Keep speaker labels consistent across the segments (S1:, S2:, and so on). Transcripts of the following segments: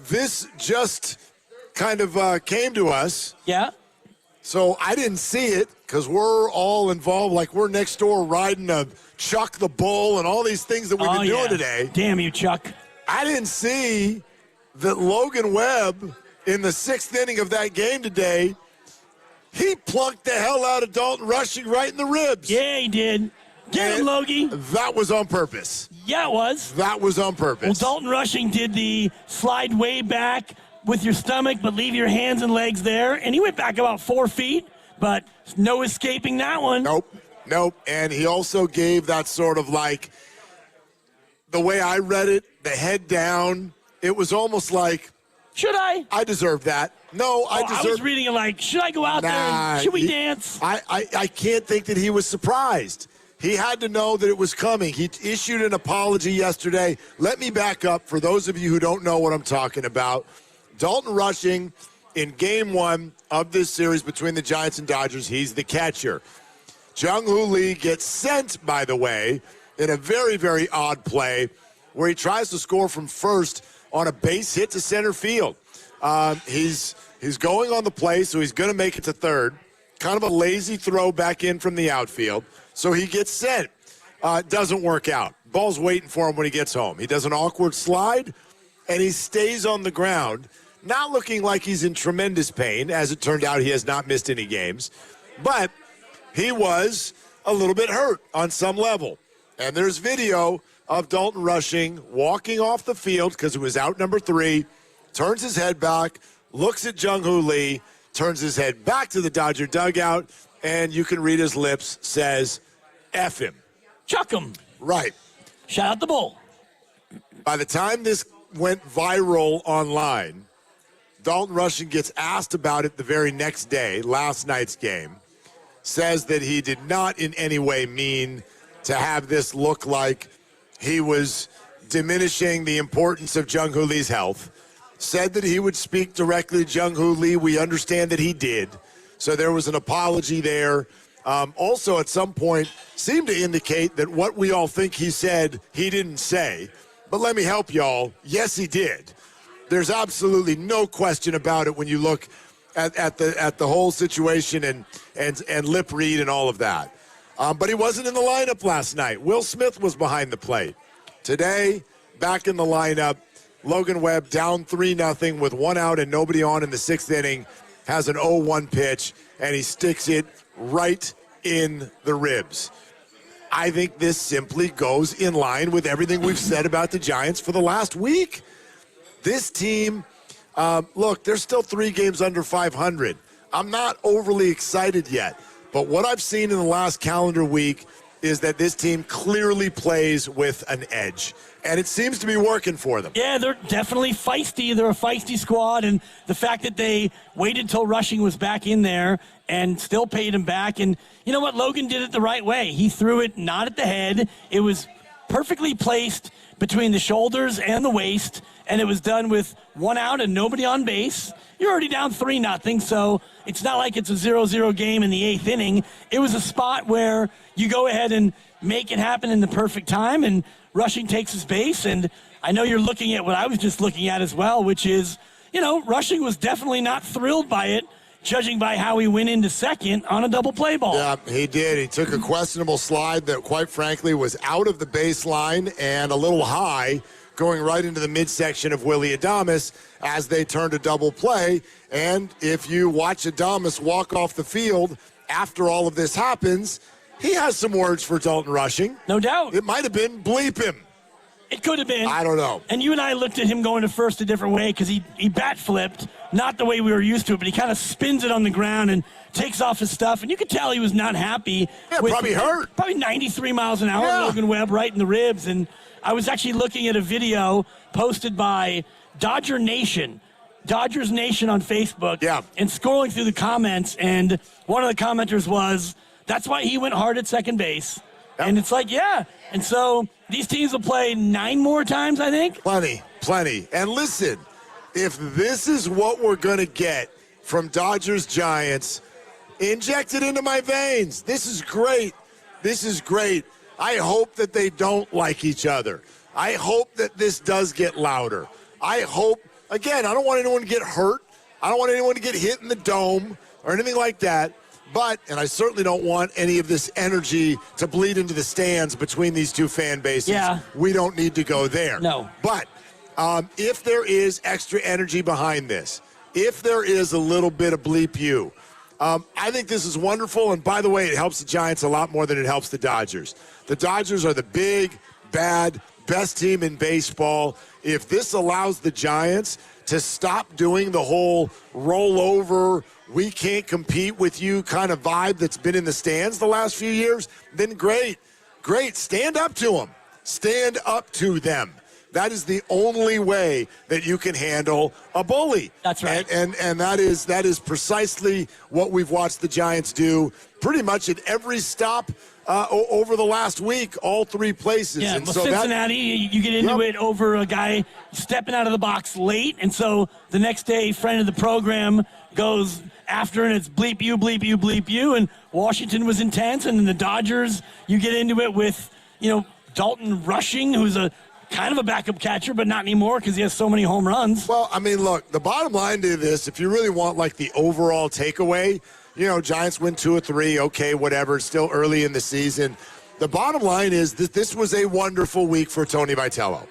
S1: This just kind of came to us.
S2: Yeah.
S1: So I didn't see it because we're all involved. Like we're next door riding a Chuck the Bull and all these things that we've been doing today.
S2: Damn you, Chuck.
S1: I didn't see that Logan Webb in the 6th inning of that game today, he plunked the hell out of Dalton Rushing right in the ribs.
S2: Yeah, he did. Get him, Logie.
S1: That was on purpose.
S2: Yeah, it was.
S1: That was on purpose.
S2: Well, Dalton Rushing did the slide way back with your stomach, but leave your hands and legs there. And he went back about 4 feet, but no escaping that one.
S1: Nope. And he also gave that sort of like, the way I read it, the head down. It was almost like,
S2: should I?
S1: I deserve that. No, I deserve.
S2: I was reading it like, should I go out there and should we dance?
S1: I can't think that he was surprised. He had to know that it was coming. He issued an apology yesterday. Let me back up for those of you who don't know what I'm talking about. Dalton Rushing, in Game 1 of this series between the Giants and Dodgers, he's the catcher. Jung Ho Lee gets sent, by the way, in a very, very odd play where he tries to score from first on a base hit to center field. He's going on the play, so he's going to make it to third. Kind of a lazy throw back in from the outfield. So he gets sent. Doesn't work out. Ball's waiting for him when he gets home. He does an awkward slide, and he stays on the ground, not looking like he's in tremendous pain. As it turned out, he has not missed any games. But he was a little bit hurt on some level. And there's video of Dalton Rushing walking off the field because it was out number 3, turns his head back, looks at Jung Ho Lee, turns his head back to the Dodger dugout, and you can read his lips, says, F him.
S2: Chuck him.
S1: Right.
S2: Shout out the Bull.
S1: By the time this went viral online, Dalton Rushing gets asked about it the very next day, last night's game, says that he did not in any way mean to have this look like he was diminishing the importance of Jung Ho Lee's health. Said that he would speak directly to Jung Ho Lee. We understand that he did. So there was an apology there. Also, at some point, seemed to indicate that what we all think he said, he didn't say. But let me help y'all. Yes, he did. There's absolutely no question about it when you look at the whole situation and lip read and all of that. But he wasn't in the lineup last night. Will Smith was behind the plate. Today, back in the lineup, Logan Webb down 3-0 with 1 out and nobody on in the 6th inning, has an 0-1 pitch, and he sticks it right in the ribs. I think this simply goes in line with everything we've said about the Giants for the last week. This team, look, they're still 3 games under 500. I'm not overly excited yet, but what I've seen in the last calendar week is that this team clearly plays with an edge, and it seems to be working for them.
S2: Yeah, they're definitely feisty. They're a feisty squad, and the fact that they waited till Rushing was back in there and still paid him back. And you know what? Logan did it the right way. He threw it not at the head. It was perfectly placed between the shoulders and the waist, and it was done with 1 out and nobody on base. You're already down 3-0, so it's not like it's a 0-0 game in the 8th inning. It was a spot where you go ahead and make it happen in the perfect time, and Rushing takes his base. And I know you're looking at what I was just looking at as well, which is, Rushing was definitely not thrilled by it, judging by how he went into second on a double play ball.
S1: Yeah, he did. He took a questionable slide that, quite frankly, was out of the baseline and a little high, going right into the midsection of Willie Adames as they turned a double play. And if you watch Adames walk off the field after all of this happens, he has some words for Dalton Rushing.
S2: No doubt.
S1: It might have been bleep him.
S2: It could have been.
S1: I don't know.
S2: And you and I looked at him going to first a different way because he bat flipped, not the way we were used to it, but he kind of spins it on the ground and takes off his stuff. And you could tell he was not happy.
S1: Yeah, probably hurt.
S2: Probably 93 miles an hour, yeah. Logan Webb right in the ribs. And I was actually looking at a video posted by Dodgers Nation on Facebook,
S1: yeah,
S2: and scrolling through the comments. And one of the commenters was, that's why he went hard at second base. Yep. And it's like, yeah. And so these teams will play 9 more times, I think.
S1: Plenty. And listen, if this is what we're going to get from Dodgers Giants, inject it into my veins. This is great. I hope that they don't like each other. I hope that this does get louder. I hope again, I don't want anyone to get hurt. I don't want anyone to get hit in the dome or anything like that. But, and I certainly don't want any of this energy to bleed into the stands between these two fan bases.
S2: Yeah.
S1: We don't need to go there.
S2: No.
S1: But if there is extra energy behind this, if there is a little bit of bleep you, I think this is wonderful. And by the way, it helps the Giants a lot more than it helps the Dodgers. The Dodgers are the big, bad, best team in baseball. If this allows the Giants to stop doing the whole rollover, we can't compete with you kind of vibe that's been in the stands the last few years, then great. Stand up to them. Stand up to them. That is the only way that you can handle a bully.
S2: That's right.
S1: And that is precisely what we've watched the Giants do pretty much at every stop over the last week, all three places.
S2: Yeah,
S1: and
S2: well,
S1: so
S2: Cincinnati, you get into it over a guy stepping out of the box late, and so the next day, friend of the program goes after, and it's bleep you, bleep you, bleep you, and Washington was intense, and then the Dodgers, you get into it with, Dalton Rushing, who's a kind of a backup catcher, but not anymore because he has so many home runs.
S1: Well, I mean, look, the bottom line to this, if you really want like the overall takeaway, Giants win 2 or 3, okay, whatever, it's still early in the season. The bottom line is that this was a wonderful week for Tony Vitello.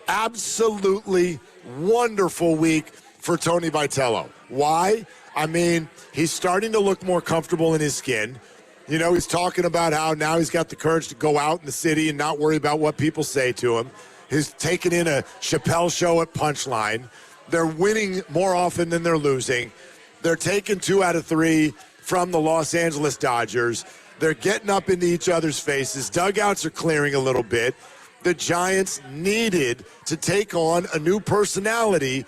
S1: Absolutely wonderful week for Tony Vitello. Why? I mean, he's starting to look more comfortable in his skin. He's talking about how now he's got the courage to go out in the city and not worry about what people say to him. He's taken in a Chappelle show at Punchline. They're winning more often than they're losing. They're taking 2 out of 3 from the Los Angeles Dodgers. They're getting up into each other's faces. Dugouts are clearing a little bit. The Giants needed to take on a new personality.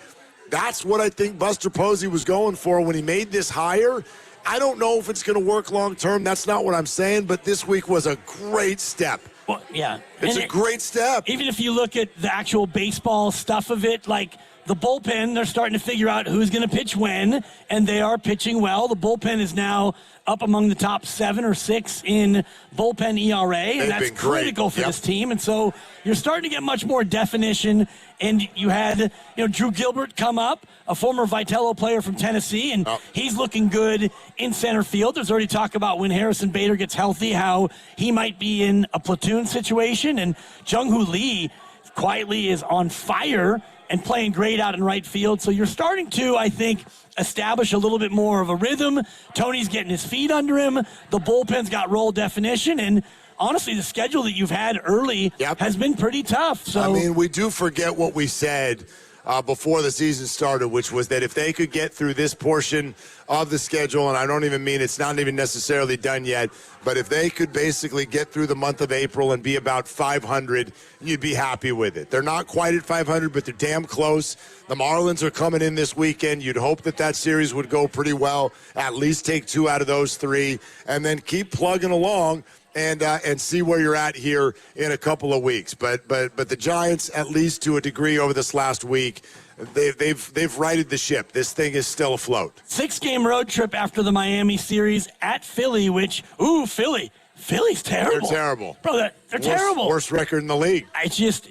S1: That's what I think Buster Posey was going for when he made this hire. I don't know if it's going to work long term. That's not what I'm saying, but this week was a great step.
S2: Well, yeah.
S1: It's a great step.
S2: Even if you look at the actual baseball stuff of it, like the bullpen, they're starting to figure out who's going to pitch when, and they are pitching well. The bullpen is now up among the top 7 or 6 in bullpen ERA, and that's critical for this team. And so you're starting to get much more definition. And you had, Drew Gilbert come up, a former Vitello player from Tennessee, and he's looking good in center field. There's already talk about when Harrison Bader gets healthy, how he might be in a platoon situation. And Jung Ho Lee quietly is on fire and playing great out in right field. So you're starting to, I think, establish a little bit more of a rhythm. Tony's getting his feet under him. The bullpen's got role definition, and honestly, the schedule that you've had early has been pretty tough. So
S1: I mean, we do forget what we said before the season started, which was that if they could get through this portion of the schedule, and I don't even mean it's not even necessarily done yet, but if they could basically get through the month of April and be about 500, you'd be happy with it. They're not quite at 500, but they're damn close. The Marlins are coming in this weekend. You'd hope that series would go pretty well, at least take 2 out of those 3, and then keep plugging along and see where you're at here in a couple of weeks. But the Giants, at least to a degree over this last week, they've righted the ship. This thing is still afloat.
S2: 6-game road trip after the Miami series at Philly, which, Philly's terrible.
S1: They're terrible.
S2: Bro, they're terrible.
S1: Worst record in the league.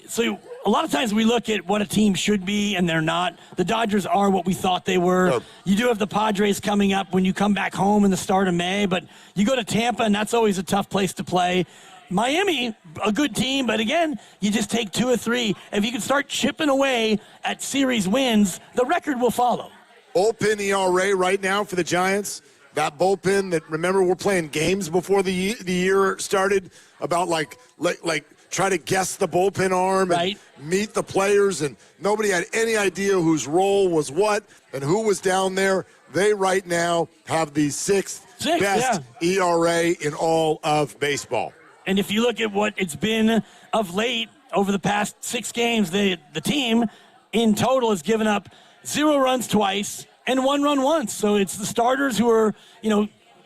S2: So a lot of times we look at what a team should be, and they're not. The Dodgers are what we thought they were.
S1: Oh.
S2: You do have the Padres coming up when you come back home in the start of May, but you go to Tampa, and that's always a tough place to play. Miami, a good team, but again, you just take 2 or 3. If you can start chipping away at series wins, the record will follow.
S1: Bullpen ERA right now for the Giants. That bullpen that, remember, we're playing games before the year started about like try to guess the bullpen arm and meet the players, and nobody had any idea whose role was what and who was down there. They right now have the 6th best ERA in all of baseball.
S2: And if you look at what it's been of late over the past 6 games, the team in total has given up 0 runs twice and 1 run once. So it's the starters who are,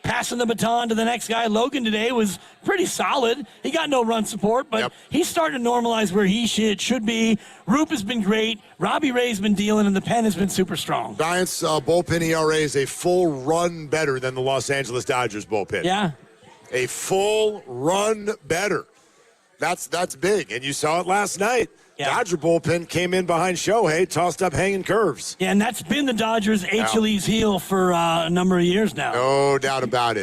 S2: passing the baton to the next guy. Logan today was pretty solid. He got no run support, but he's starting to normalize where he should be. Roop has been great. Robbie Ray's been dealing, and the pen has been super strong.
S1: Giants bullpen ERA is a full run better than the Los Angeles Dodgers bullpen.
S2: Yeah.
S1: A full run better. That's big, and you saw it last night.
S2: Yeah.
S1: Dodger bullpen came in behind Shohei, tossed up hanging curves.
S2: Yeah, and that's been the Dodgers' Achilles heel for a number of years now.
S1: No doubt about it.